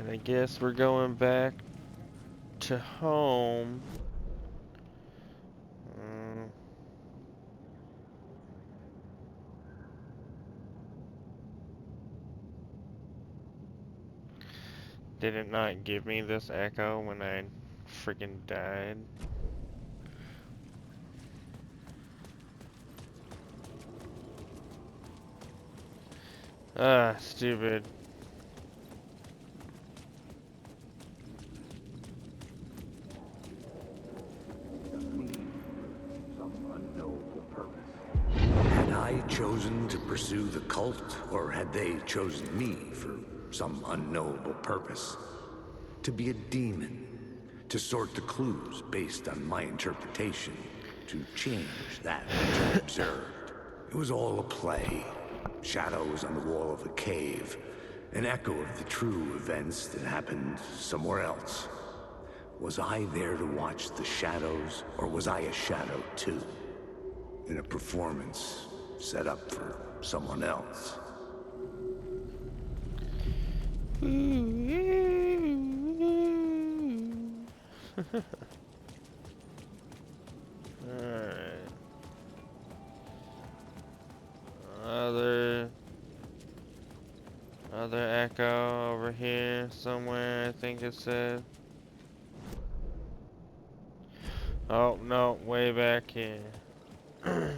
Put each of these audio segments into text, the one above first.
Alright, I guess we're going back to home. Did it not give me this echo when I freaking died? Ah, stupid. Had I chosen to pursue the cult, or had they chosen me for some unknowable purpose? To be a demon, to sort the clues based on my interpretation, to change that which I observed. It was all a play. Shadows on the wall of a cave, an echo of the true events that happened somewhere else. Was I there to watch the shadows, or was I a shadow too? In a performance set up for someone else. Alright. Other echo over here somewhere, I think it said. Oh, no, way back here. I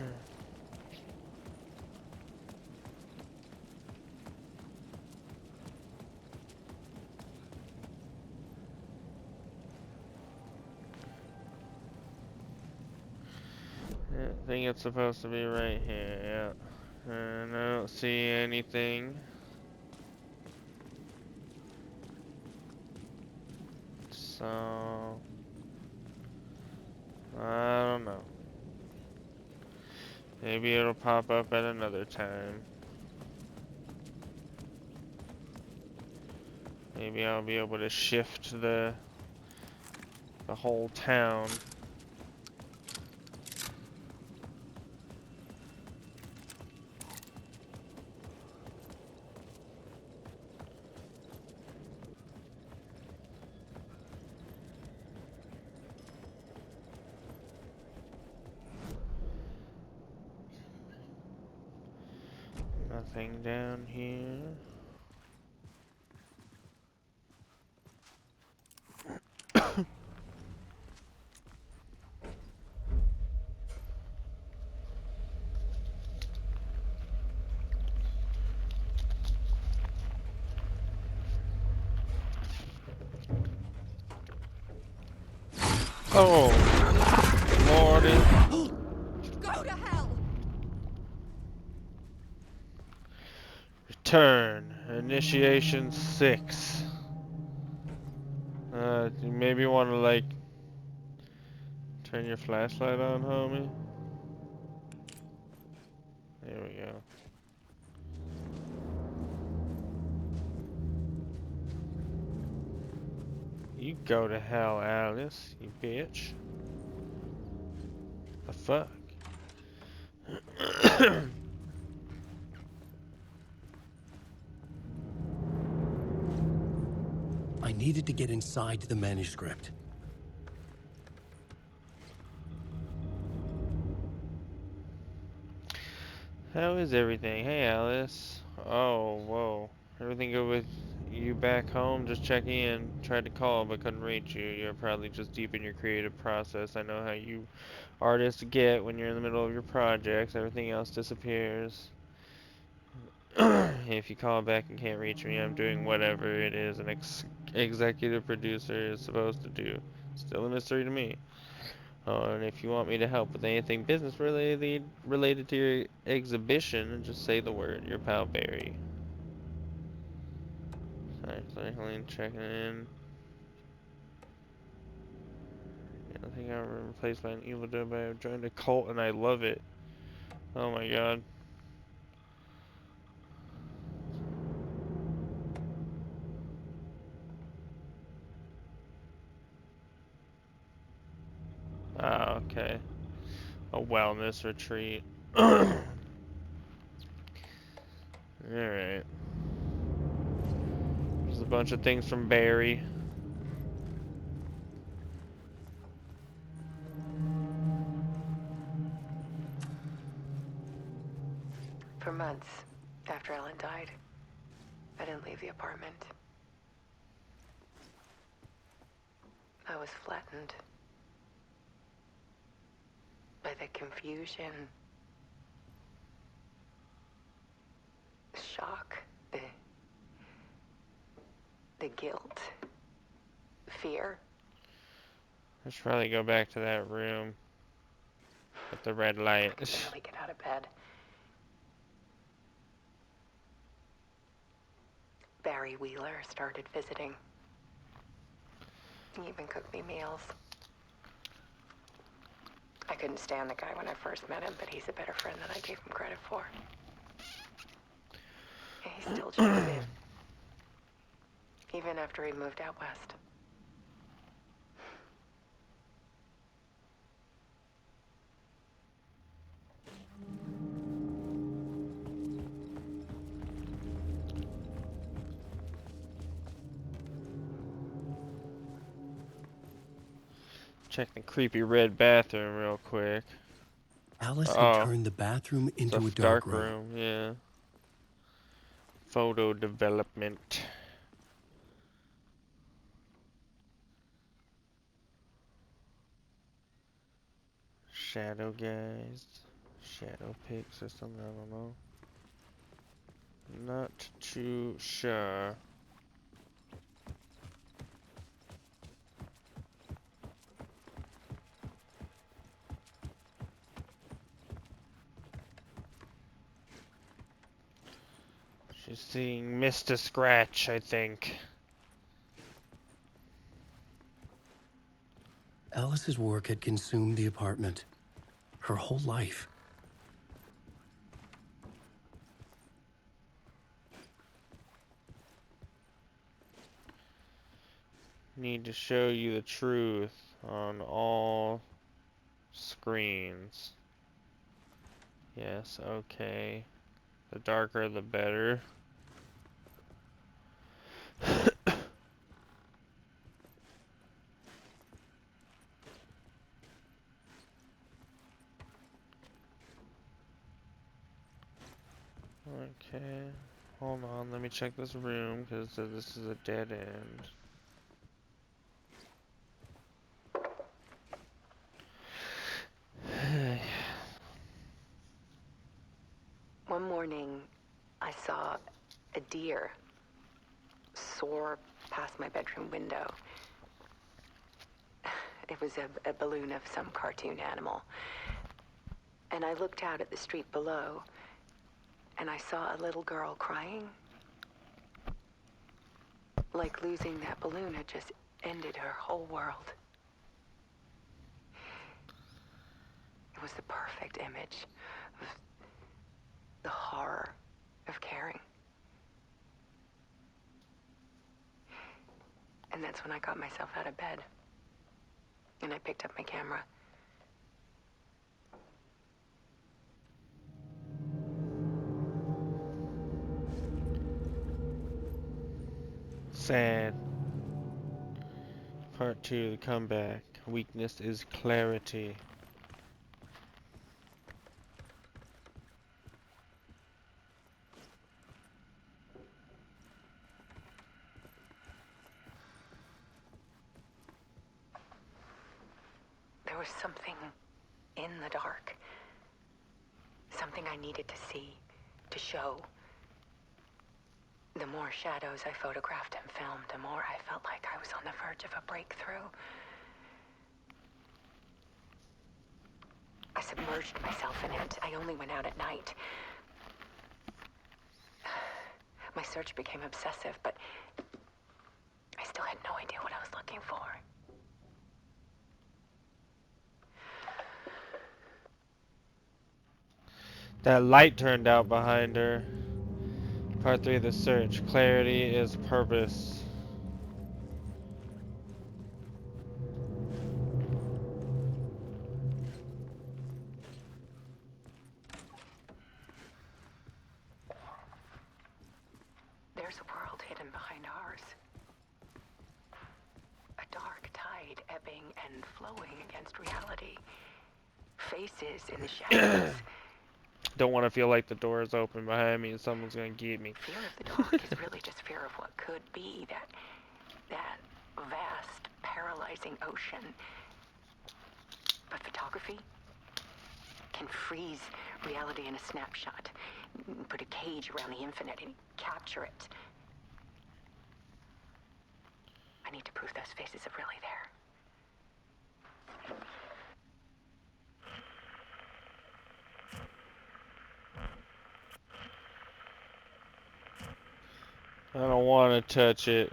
think it's supposed to be right here, yeah. And I don't see anything. So, I don't know. Maybe it'll pop up at another time. Maybe I'll be able to shift the whole town. Nothing down here. Oh, Lordy. Go to hell! Return. Initiation 6. You maybe want to, like, turn your flashlight on, homie. There we go. You go to hell, Alice, you bitch. The fuck? I needed to get inside the manuscript. How is everything? Hey, Alice. Oh, whoa. Everything good with you back home? Just checking in. Tried to call but couldn't reach you. You're probably just deep in your creative process. I know how you artists get when you're in the middle of your projects. Everything else disappears. If you call back and can't reach me, I'm doing whatever it is an executive producer is supposed to do. Still a mystery to me. Oh, and if you want me to help with anything business related to your exhibition, just say the word. Your pal Barry. Sorry, Helene checking in. I think I was replaced by an evil dude, but I joined a cult and I love it. Oh my god. Ah, okay. A wellness retreat. Alright. There's a bunch of things from Barry. For months after Ellen died, I didn't leave the apartment. I was flattened by the confusion, shock, the guilt, fear. I should probably go back to that room with the red light. I could barely get out of bed. Barry Wheeler started visiting. He even cooked me meals. I couldn't stand the guy when I first met him, but he's a better friend than I gave him credit for. And he still checks in, even after he moved out west. Check the creepy red bathroom real quick. Alice had Oh, turned the bathroom it's a into a dark dark room. room, yeah. Photo development. Shadow guys. Shadow pics or something, I don't know. Not too sure. She's seeing Mr. Scratch, I think. Alice's work had consumed the apartment. Her whole life. Need to show you the truth on all screens. Yes, okay. The darker the better. Okay. Hold on, let me check this room because this is a dead end. One morning, I saw a deer soar past my bedroom window. It was a balloon of some cartoon animal. And I looked out at the street below, and I saw a little girl crying. Like losing that balloon had just ended her whole world. It was the perfect image of the horror of caring. And that's when I got myself out of bed. And I picked up my camera. Sad. Part 2, the comeback. Weakness is clarity. There was something in the dark. Something I needed to see, to show. The more shadows I photographed and filmed, the more I felt like I was on the verge of a breakthrough. I submerged myself in it. I only went out at night. My search became obsessive, but I still had no idea what I was looking for. That light turned out behind her. Part 3, the search. Clarity is purpose. There's a world world hidden behind ours. A dark tide ebbing and flowing against reality. Faces in the shadows. Don't want to feel like the door is open behind me and someone's gonna get me. Fear of the dark is really just fear of what could be, that vast, paralyzing ocean. But photography can freeze reality in a snapshot, put a cage around the infinite and capture it. I need to prove those faces are really there. I don't want to touch it.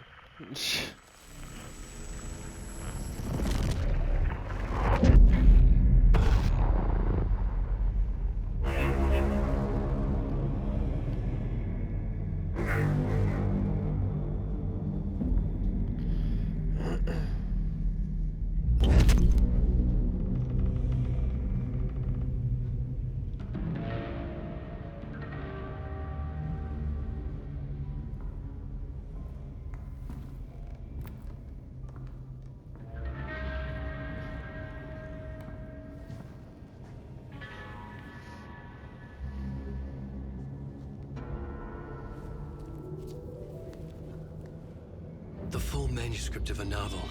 The full manuscript of a novel.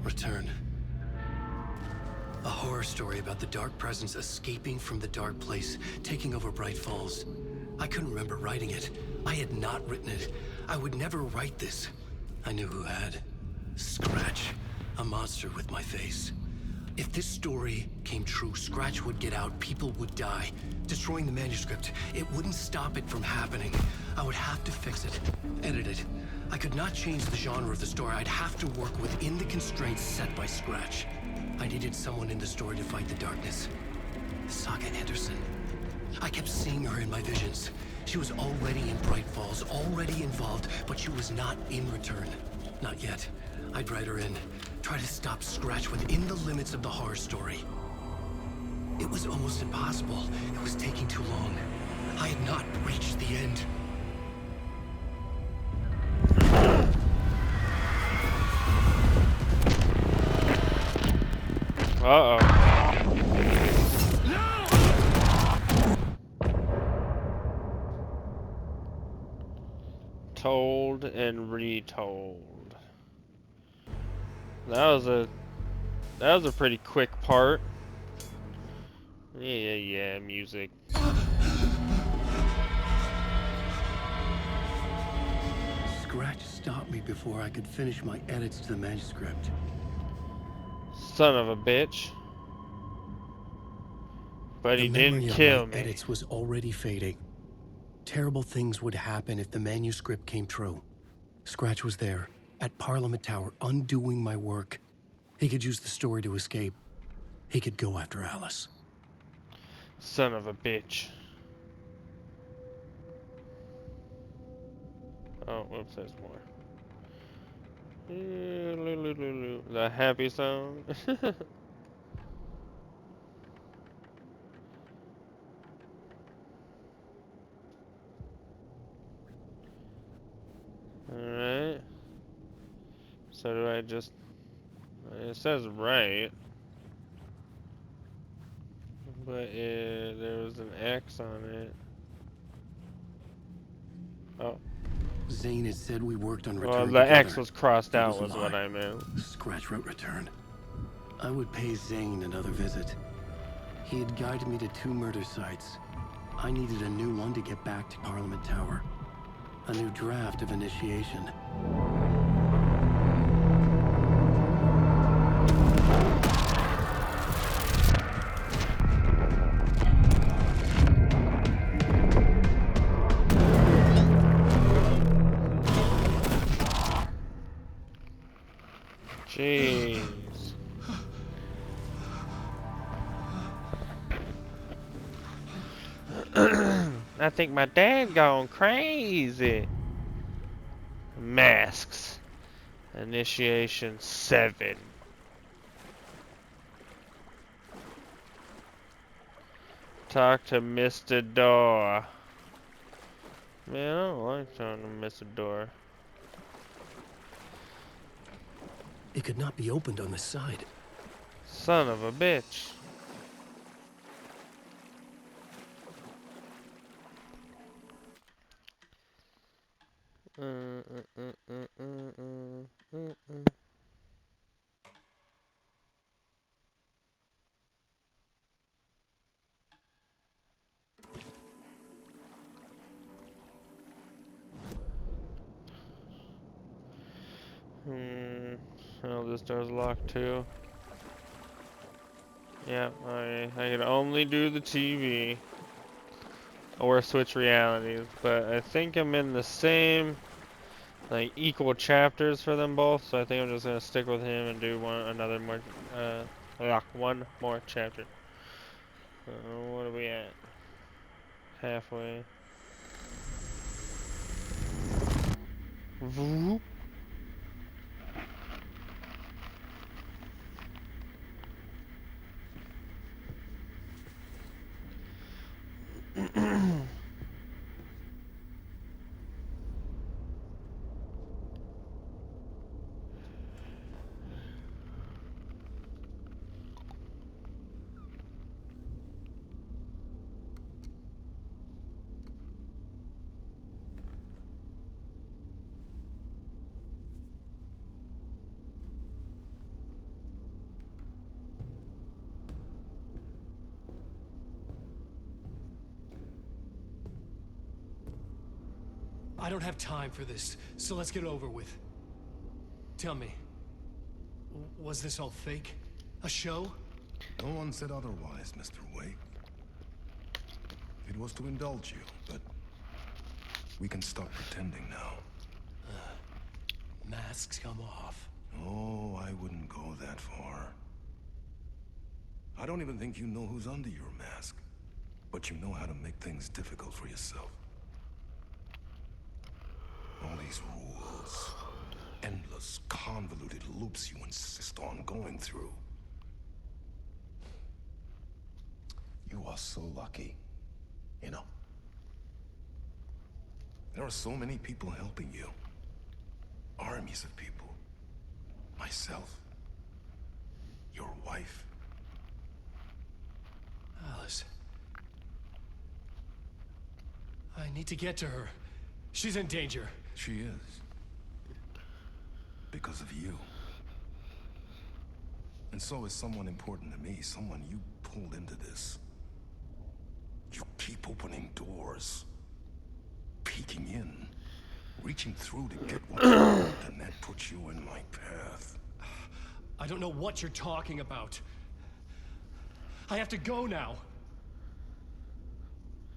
Return. A horror story about the dark presence escaping from the dark place, taking over Bright Falls. I couldn't remember writing it. I had not written it. I would never write this. I knew who had. Scratch. A monster with my face. If this story came true, Scratch would get out, people would die. Destroying the manuscript, it wouldn't stop it from happening. I would have to fix it, edit it. I could not change the genre of the story. I'd have to work within the constraints set by Scratch. I needed someone in the story to fight the darkness. Saga Anderson. I kept seeing her in my visions. She was already in Bright Falls, already involved, but she was not in Return. Not yet. I'd write her in. Try to stop Scratch within the limits of the horror story. It was almost impossible. It was taking too long. I had not reached the end. Uh-oh. Told and retold. That was a pretty quick part. Yeah, music. Scratch stopped me before I could finish my edits to the manuscript. Son of a bitch. But The he didn't memory of my kill me. edits was already fading. Terrible things would happen if the manuscript came true. Scratch was there, at Parliament Tower, undoing my work. He could use the story to escape. He could go after Alice. Son of a bitch. Oh, whoops, there's more. The happy song. Alright. So do I just... It says right. But there was an X on it. Oh. Zane had said we worked on Well, Return the together. X was crossed That out was a was what lie. I meant. Scratch wrote Return. I would pay Zane another visit. He had guided me to 2 murder sites. I needed a new one to get back to Parliament Tower. A new draft of initiation. Jeez. I think my dad gone crazy. Masks. Initiation 7. Talk to Mr. Door. Man, I don't like trying to miss a door. It could not be opened on this side. Son of a bitch. Uh, uh, uh, uh, uh, Hmm. Oh, this door's locked too. Yeah, I can only do the TV or switch realities, but I think I'm in the same like equal chapters for them both, so I think I'm just gonna stick with him and do another more one more chapter. What are we at? Halfway. Vroom. I don't have time for this, so let's get it over with. Tell me, was this all fake? A show? No one said otherwise, Mr. Wake. It was to indulge you, but we can stop pretending now. Masks come off. Oh, I wouldn't go that far. I don't even think you know who's under your mask, but you know how to make things difficult for yourself. All these rules, endless, convoluted loops you insist on going through. You are so lucky, you know. There are so many people helping you. Armies of people. Myself. Your wife. Alice. I need to get to her. She's in danger. She is. Because of you. And so is someone important to me, someone you pulled into this. You keep opening doors. Peeking in. Reaching through to get what you want, and that puts you in my path. I don't know what you're talking about. I have to go now.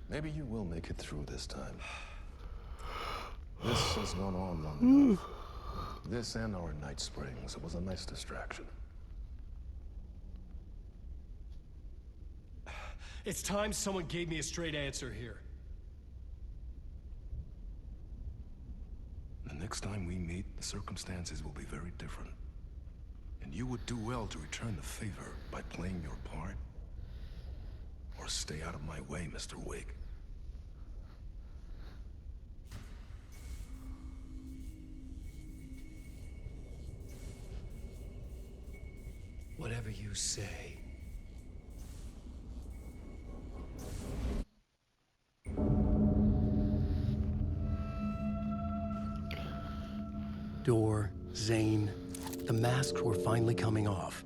Maybe you will make it through this time. This has gone on long enough. This and our night springs. It was a nice distraction. It's time someone gave me a straight answer here. The next time we meet, the circumstances will be very different. And you would do well to return the favor by playing your part. Or stay out of my way, Mr. Wake. Whatever you say. Door, Zane. The masks were finally coming off.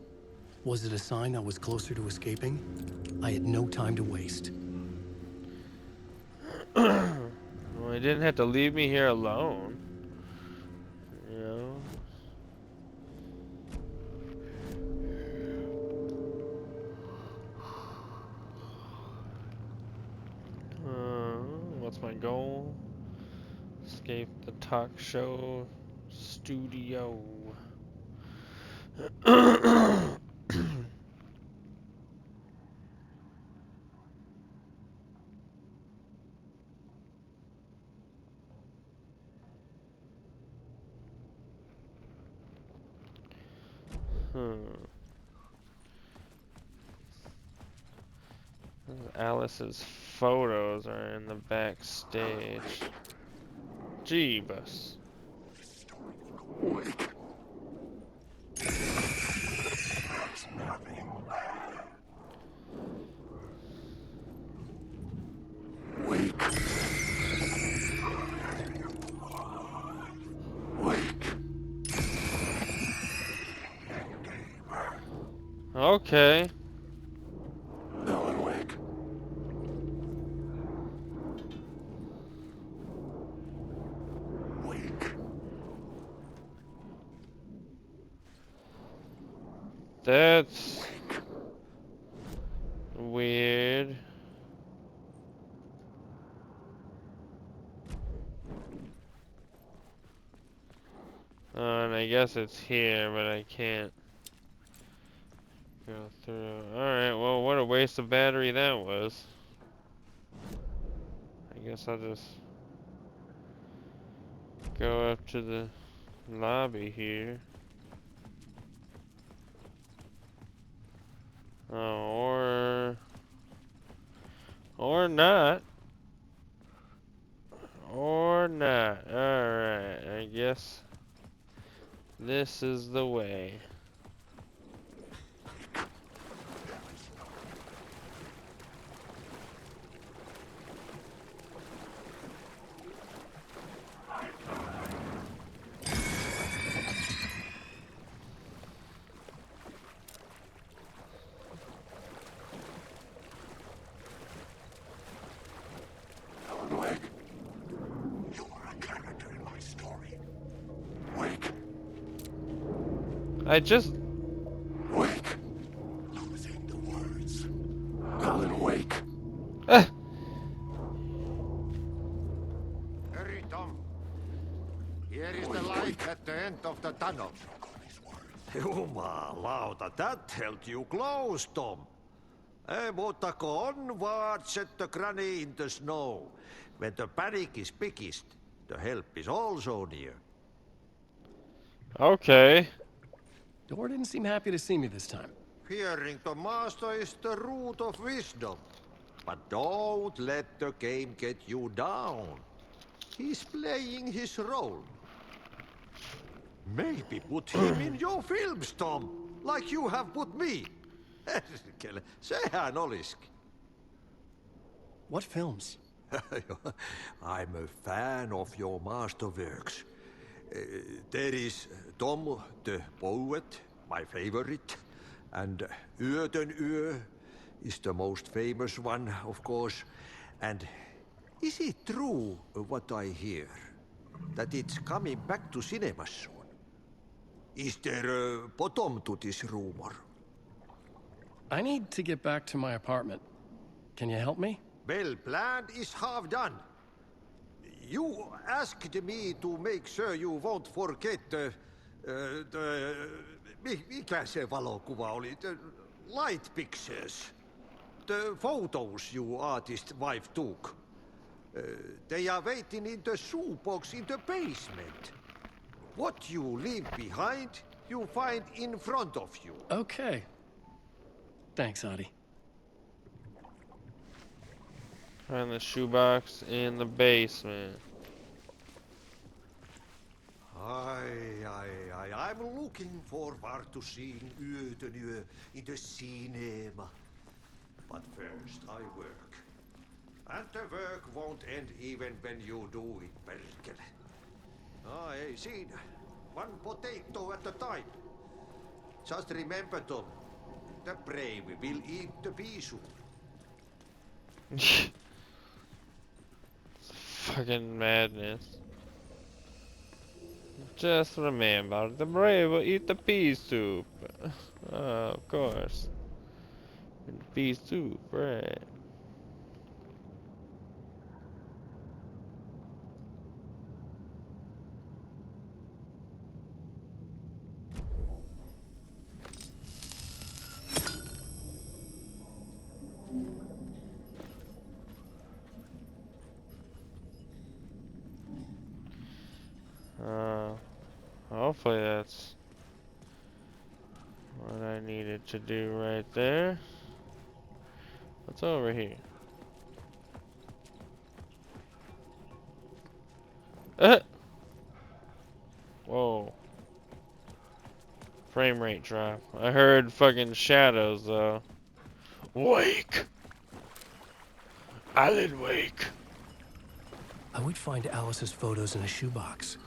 Was it a sign I was closer to escaping? I had no time to waste. Well, he didn't have to leave me here alone. You know? What's my goal? Escape the talk show studio. Alice's photos are in the backstage. Jeebus. Wake. There's nothing. Wake. Wake. Okay. Alan, wake. Wake. That's weird. And I guess it's here, but I can't go through. Alright, well, what a waste of battery that was. I guess I'll just go up to the lobby here. Oh, or not. Or not. Alright, I guess this is the way. Alan, wake. You are a character in my story. Wake. I just... Wake. Losing the words. Alan, wake. Ah, Hurry, Tom. Here is the light at the end of the tunnel. Jumalauta, that held you close, Tom. Mutta onward, said the granny in the snow. When the panic is biggest, the help is also near. okay. Door didn't seem happy to see me this time. Fearing the master is the root of wisdom. But don't let the game get you down. He's playing his role. Maybe put him in your films, Tom, like you have put me. Sehän olisikin. What films? I'm a fan of your masterworks. There is Tom the Poet, my favorite, and Yöten Yö is the most famous one, of course. And is it true what I hear, that it's coming back to cinemas soon? Is there a bottom to this rumor? I need to get back to my apartment. Can you help me? Well, plan is half done. You asked me to make sure you won't forget mikä se valokuva oli? The light pictures. The photos you artist wife took. They are waiting in the shoebox in the basement. What you leave behind, you find in front of you. Okay. Thanks, Adi. Find the shoebox in the basement. I'm looking forward to seeing Yöten Yö in the cinema. But first I work. And the work won't end even when you do it, perkele. Ei siinä. One potato at a time. Just remember, Tom, the brave will eat the pea soup. Fucking madness. Just remember, the brave will eat the pea soup. Of course. And pea soup, right? Hopefully that's what I needed to do right there. What's over here? Whoa. Frame rate drop. I heard fucking shadows though. Wake! Alan Wake! I would find Alice's photos in a shoebox.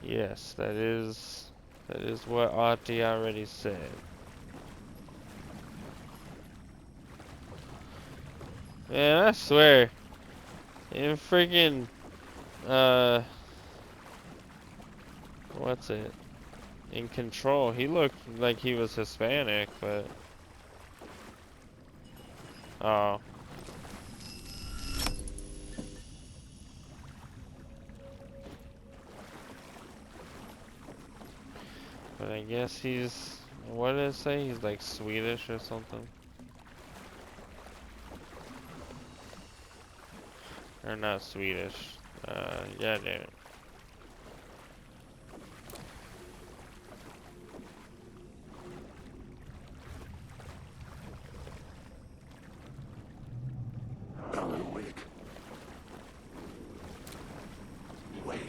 Yes, that is what Auntie already said. Man, I swear, in freaking what's it? In Control, he looked like he was Hispanic, but oh, but I guess he's, what did it say? He's like Swedish or something, or not Swedish? Yeah, damn it. Alan Wake. Wake.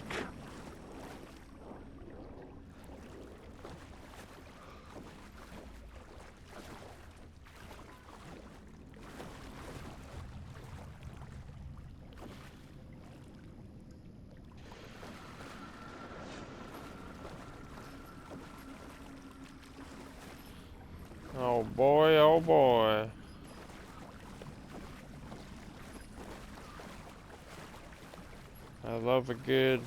Oh boy, oh boy. I love a good,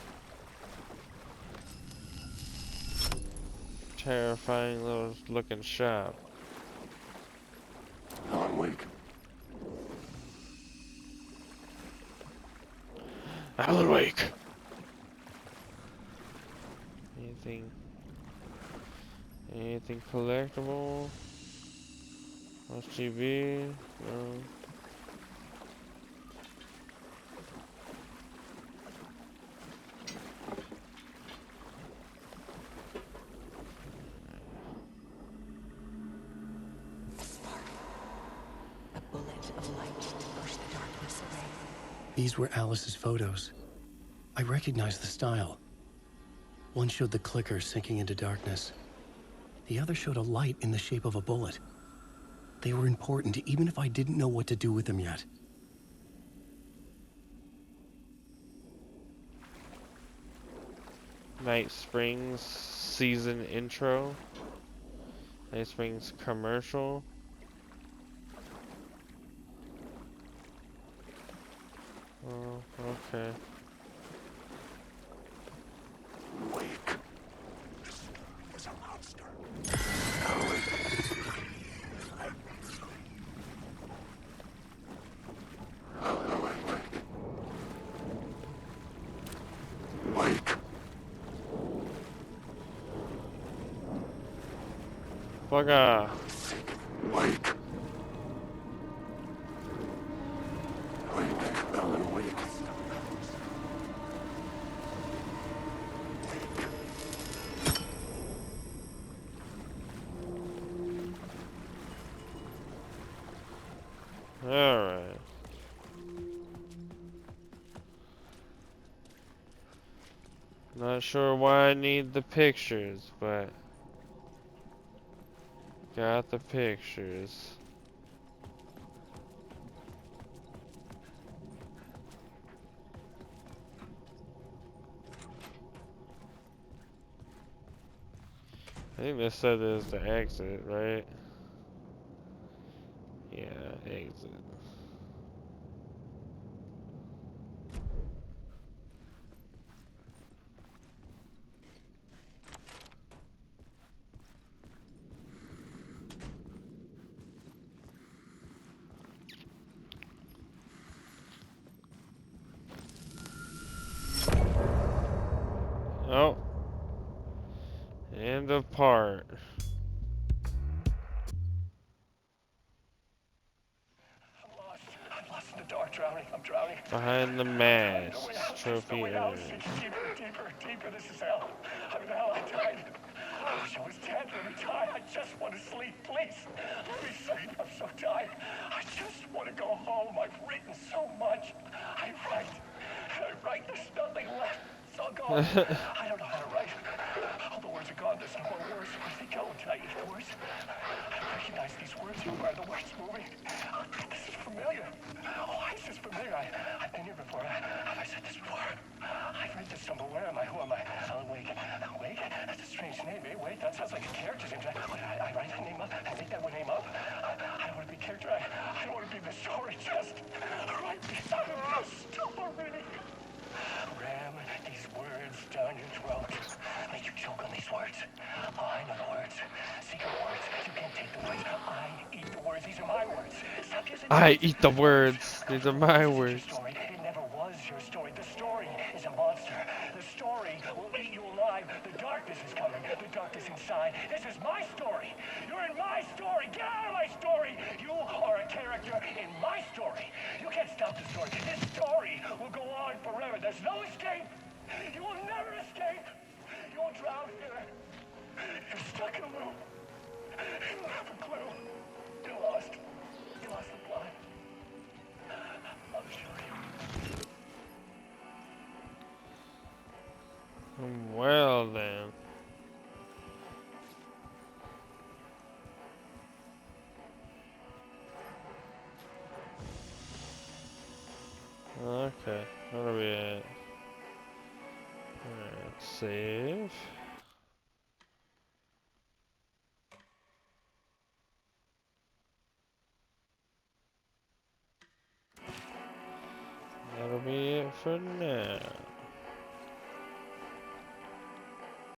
terrifying little looking shop. Alan Wake. Alan Wake! Anything, anything collectible? SGB? No. A spark. A bullet of light to push the darkness away. These were Alice's photos. I recognized the style. One showed the clicker sinking into darkness. The other showed a light in the shape of a bullet. They were important even if I didn't know what to do with them yet. Night Springs season intro. Night Springs commercial. Oh, okay. Wake. This is a monster. Alan Wake. Alan Wake. Wake. Fuck off. Wake. Wake. Alan Wake. Alright. Not sure why I need the pictures, but got the pictures. I think this said is the exit, right? Yeah, exit. Oh, end of part. I'm lost in the dark, drowning. I'm drowning. Behind the I have no way masks. out. There's no Trophy way out. earned. Deeper, deeper, deeper. This is hell. I'm in hell. I died. I wish I was dead. Let me die. I just want to sleep, please. Let me sleep. I'm so tired. I just want to go home. I've written so much. I write. And I write. There's nothing left. It's all gone. I don't know how to write. All the words are gone. There's no more words. Where do they go? Did I eat the words? I don't recognize these words. Where are the words moving? Oh, this is familiar. Oh, why is this familiar? I've been here before. Have I said this before? I've read this somewhere. Where am I? Who am I? Alan Wake. Wake? That's a strange name, eh? Wake? That sounds like a character's name. I write that name up? I make that name up? I don't want to be a character. I don't want to be the story. Just write me out of the story. Ram these words down your throat. Make you choke on these words. Oh, I know the words. Secret words. You can't take the words. I eat the words. These are my words. Stop using I words. eat the words. These are my This isn't your words. story. It never was your story. The story is a monster. The story will eat you alive. The darkness is coming. The darkness inside. This is my story. You're in my story. Get out of my story. You are a character in my story. You can't stop the story. This story will go on forever. There's no escape. You will never escape. You will drown here. You're stuck in a loop. You don't have a clue. You're lost. You lost the plot. I'll show you. Well then. Okay, what are we at? Alright, save. That'll be it for